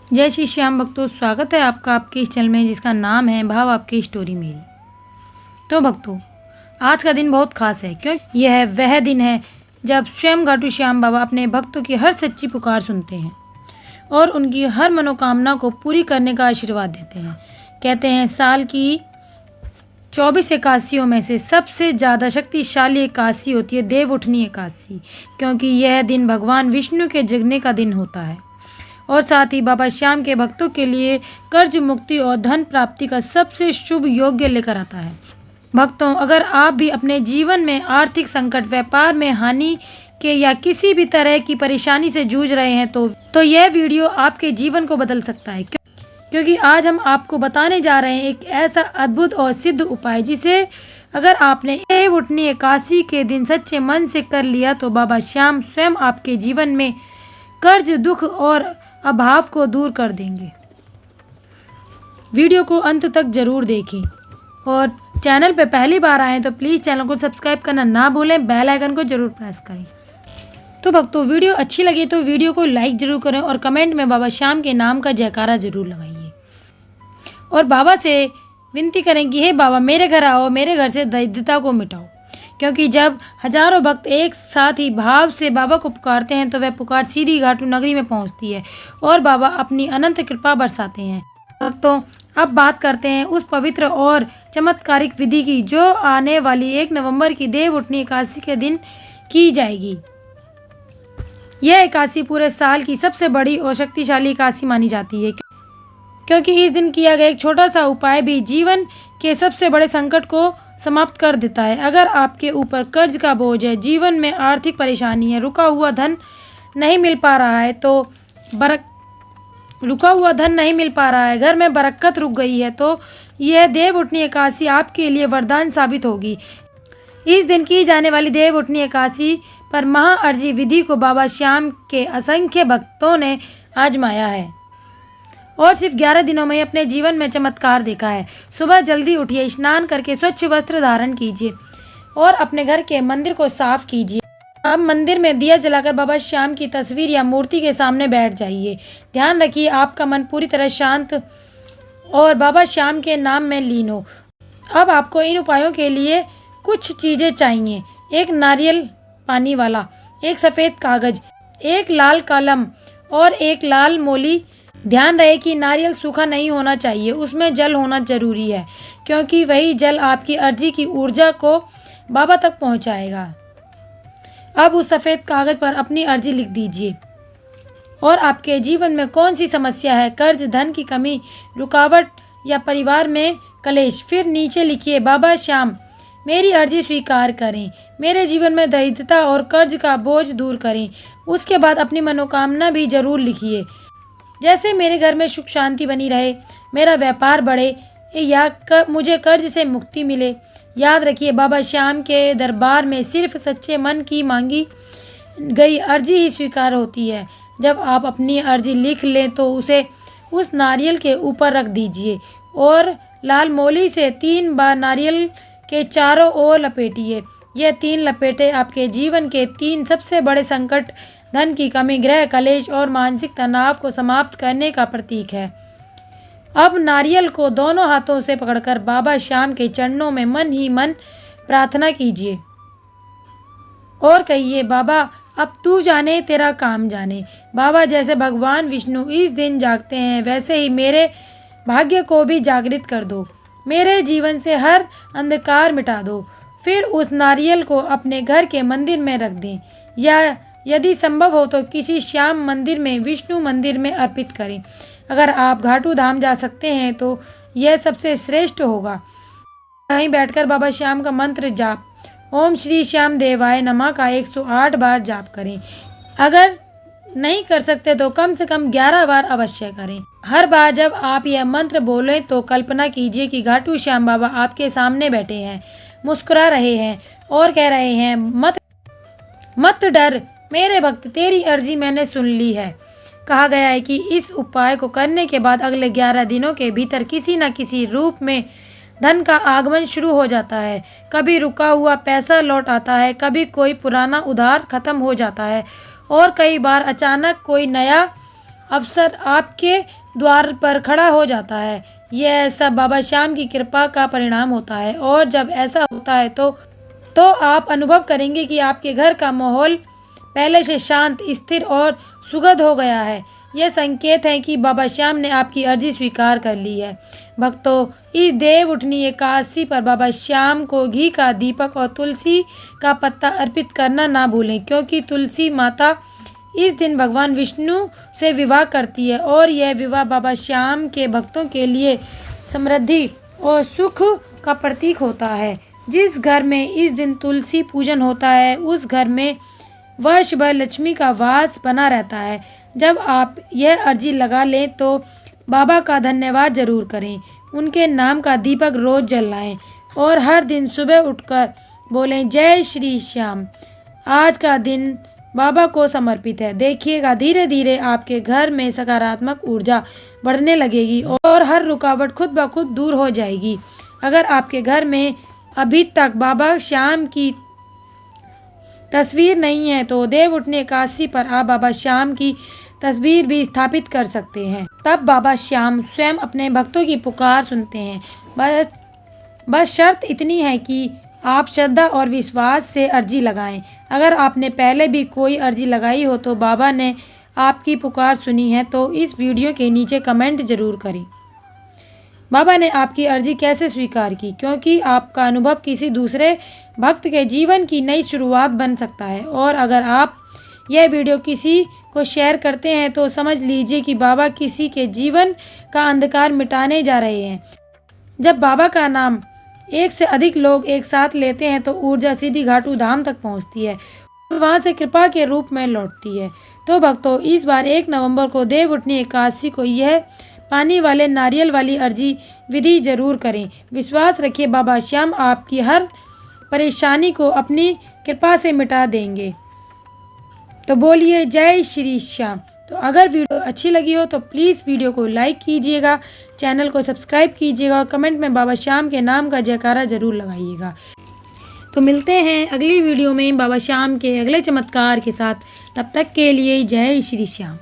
जय श्री श्याम भक्तों, स्वागत है आपका आपके इस चैनल में जिसका नाम है भाव आपकी स्टोरी मेरी। तो भक्तों, आज का दिन बहुत खास है क्योंकि यह वह दिन है जब स्वयं घाटू श्याम बाबा अपने भक्तों की हर सच्ची पुकार सुनते हैं और उनकी हर मनोकामना को पूरी करने का आशीर्वाद देते हैं। कहते हैं साल की 24 एकादशियों में से सबसे ज़्यादा शक्तिशाली एकादशी होती है देवउठनी एकादशी, क्योंकि यह दिन भगवान विष्णु के जगने का दिन होता है और साथ ही बाबा श्याम के भक्तों के लिए कर्ज मुक्ति और धन प्राप्ति का सबसे शुभ योग्य लेकर आता है। भक्तों, अगर आप भी अपने जीवन में आर्थिक संकट, व्यापार में हानि के या किसी भी तरह की परेशानी से जूझ रहे हैं तो यह वीडियो आपके जीवन को बदल सकता है, क्योंकि आज हम आपको बताने जा रहे हैं एक ऐसा अद्भुत और सिद्ध उपाय जिसे अगर आपने देवउठनी एकादशी के दिन सच्चे मन से कर लिया तो बाबा श्याम स्वयं आपके जीवन में कर्ज, दुख और अभाव को दूर कर देंगे। वीडियो को अंत तक जरूर देखें और चैनल पे पहली बार आए तो प्लीज़ चैनल को सब्सक्राइब करना ना भूलें, बेल आइकन को जरूर प्रेस करें। तो भक्तों, वीडियो अच्छी लगी तो वीडियो को लाइक जरूर करें और कमेंट में बाबा श्याम के नाम का जयकारा जरूर लगाइए और बाबा से विनती करें कि हे बाबा मेरे घर आओ, मेरे घर से दरिद्रता को मिटाओ, क्योंकि जब हजारों भक्त एक साथ ही भाव से बाबा को पुकारते हैं तो वह पुकार सीधी घाटू नगरी में पहुंचती है और बाबा अपनी अनंत कृपा बरसाते हैं। तो अब बात करते हैं उस पवित्र और चमत्कारिक विधि की जो आने वाली 1 नवंबर की देवउठनी एकादशी के दिन की जाएगी। यह एकादशी पूरे साल की सबसे बड़ी और शक्तिशाली एकादशी मानी जाती है, क्योंकि इस दिन किया गया एक छोटा सा उपाय भी जीवन के सबसे बड़े संकट को समाप्त कर देता है। अगर आपके ऊपर कर्ज का बोझ है, जीवन में आर्थिक परेशानी है, रुका हुआ धन नहीं मिल पा रहा है, घर में बरकत रुक गई है, तो यह देवउठनी एकादशी आपके लिए वरदान साबित होगी। इस दिन की जाने वाली देवउठनी एकादशी पर महाअर्जी विधि को बाबा श्याम के असंख्य भक्तों ने आजमाया है और सिर्फ 11 दिनों में अपने जीवन में चमत्कार देखा है। सुबह जल्दी उठिए, स्नान करके स्वच्छ वस्त्र धारण कीजिए और अपने घर के मंदिर को साफ कीजिए। आप मंदिर में दिया जलाकर बाबा श्याम की तस्वीर या मूर्ति के सामने बैठ जाइए। ध्यान रखिए आपका मन पूरी तरह शांत और बाबा श्याम के नाम में लीन हो। अब आपको इन उपायों के लिए कुछ चीज़ें चाहिए। एक नारियल पानी वाला, एक सफ़ेद कागज, एक लाल कलम और एक लाल मोली। ध्यान रहे कि नारियल सूखा नहीं होना चाहिए, उसमें जल होना जरूरी है, क्योंकि वही जल आपकी अर्जी की ऊर्जा को बाबा तक पहुंचाएगा। अब उस सफ़ेद कागज पर अपनी अर्जी लिख दीजिए और आपके जीवन में कौन सी समस्या है, कर्ज, धन की कमी, रुकावट या परिवार में कलेश। फिर नीचे लिखिए बाबा श्याम मेरी अर्जी स्वीकार करें, मेरे जीवन में दरिद्रता और कर्ज का बोझ दूर करें। उसके बाद अपनी मनोकामना भी जरूर लिखिए, जैसे मेरे घर में सुख शांति बनी रहे, मेरा व्यापार बढ़े या मुझे कर्ज से मुक्ति मिले। याद रखिए बाबा श्याम के दरबार में सिर्फ सच्चे मन की मांगी गई अर्जी ही स्वीकार होती है। जब आप अपनी अर्जी लिख लें तो उसे उस नारियल के ऊपर रख दीजिए और लाल मोली से 3 बार नारियल के चारों ओर लपेटिए। यह 3 लपेटे आपके जीवन के 3 सबसे बड़े संकट, धन की कमी, गृह कलेश और मानसिक तनाव को समाप्त करने का प्रतीक है। अब नारियल को दोनों हाथों से पकड़कर बाबा श्याम के चरणों में मन ही मन प्रार्थना कीजिए और कहिए बाबा अब तू जाने, तेरा काम जाने। बाबा जैसे भगवान विष्णु इस दिन जागते हैं, वैसे ही मेरे भाग्य को भी जागृत कर दो, मेरे जीवन से हर अंधकार मिटा दो। फिर उस नारियल को अपने घर के मंदिर में रख दें या यदि संभव हो तो किसी श्याम मंदिर में, विष्णु मंदिर में अर्पित करें। अगर आप घाटू धाम जा सकते हैं तो यह सबसे श्रेष्ठ होगा। वहीं बैठकर बाबा श्याम का मंत्र जाप ओम श्री श्याम देवाय नमः का 108 बार जाप करें। अगर नहीं कर सकते तो कम से कम 11 बार अवश्य करें। हर बार जब आप यह मंत्र बोलें तो कल्पना कीजिए कि घाटू श्याम बाबा आपके सामने बैठे हैं, मुस्कुरा रहे हैं और कह रहे हैं मत डर मेरे भक्त, तेरी अर्जी मैंने सुन ली है। कहा गया है कि इस उपाय को करने के बाद अगले 11 दिनों के भीतर किसी न किसी रूप में धन का आगमन शुरू हो जाता है। कभी रुका हुआ पैसा लौट आता है, कभी कोई पुराना उधार खत्म हो जाता है और कई बार अचानक कोई नया अवसर आपके द्वार पर खड़ा हो जाता है। यह सब बाबा श्याम की कृपा का परिणाम होता है और जब ऐसा होता है तो आप अनुभव करेंगे कि आपके घर का माहौल पहले से शांत, स्थिर और सुखद हो गया है। यह संकेत है कि बाबा श्याम ने आपकी अर्जी स्वीकार कर ली है। भक्तों, इस देव उठनी एकादशी पर बाबा श्याम को घी का दीपक और तुलसी का पत्ता अर्पित करना ना भूलें, क्योंकि तुलसी माता इस दिन भगवान विष्णु से विवाह करती है और यह विवाह बाबा श्याम के भक्तों के लिए समृद्धि और सुख का प्रतीक होता है। जिस घर में इस दिन तुलसी पूजन होता है उस घर में वर्ष भर लक्ष्मी का वास बना रहता है। जब आप यह अर्जी लगा लें तो बाबा का धन्यवाद जरूर करें, उनके नाम का दीपक रोज जलाएं और हर दिन सुबह उठकर बोलें जय श्री श्याम। आज का दिन बाबा को समर्पित है। देखिएगा धीरे धीरे आपके घर में सकारात्मक ऊर्जा बढ़ने लगेगी और हर रुकावट खुद ब खुद दूर हो जाएगी। अगर आपके घर में अभी तक बाबा श्याम की तस्वीर नहीं है तो देव उठनी एकादशी पर आप बाबा श्याम की तस्वीर भी स्थापित कर सकते हैं। तब बाबा श्याम स्वयं अपने भक्तों की पुकार सुनते हैं। बस शर्त इतनी है कि आप श्रद्धा और विश्वास से अर्जी लगाएं। अगर आपने पहले भी कोई अर्जी लगाई हो तो बाबा ने आपकी पुकार सुनी है तो इस वीडियो के नीचे कमेंट जरूर करें। बाबा ने आपकी अर्जी कैसे स्वीकार की, क्योंकि आपका अनुभव किसी दूसरे भक्त के जीवन की नई शुरुआत बन सकता है। और अगर आप यह वीडियो किसी को शेयर करते हैं तो समझ लीजिए कि बाबा किसी के जीवन का अंधकार मिटाने जा रहे हैं। जब बाबा का नाम एक से अधिक लोग एक साथ लेते हैं तो ऊर्जा सीधी घाटू धाम तक पहुंचती है और वहां से कृपा के रूप में लौटती है। तो भक्तों, इस बार 1 नवंबर को देव उठनी एकादशी को यह पानी वाले नारियल वाली अर्जी विधि जरूर करें। विश्वास रखिए बाबा श्याम आपकी हर परेशानी को अपनी कृपा से मिटा देंगे। तो बोलिए जय श्री श्याम। तो अगर वीडियो अच्छी लगी हो तो प्लीज़ वीडियो को लाइक कीजिएगा, चैनल को सब्सक्राइब कीजिएगा और कमेंट में बाबा श्याम के नाम का जयकारा जरूर लगाइएगा। तो मिलते हैं अगली वीडियो में बाबा श्याम के अगले चमत्कार के साथ। तब तक के लिए जय श्री श्याम।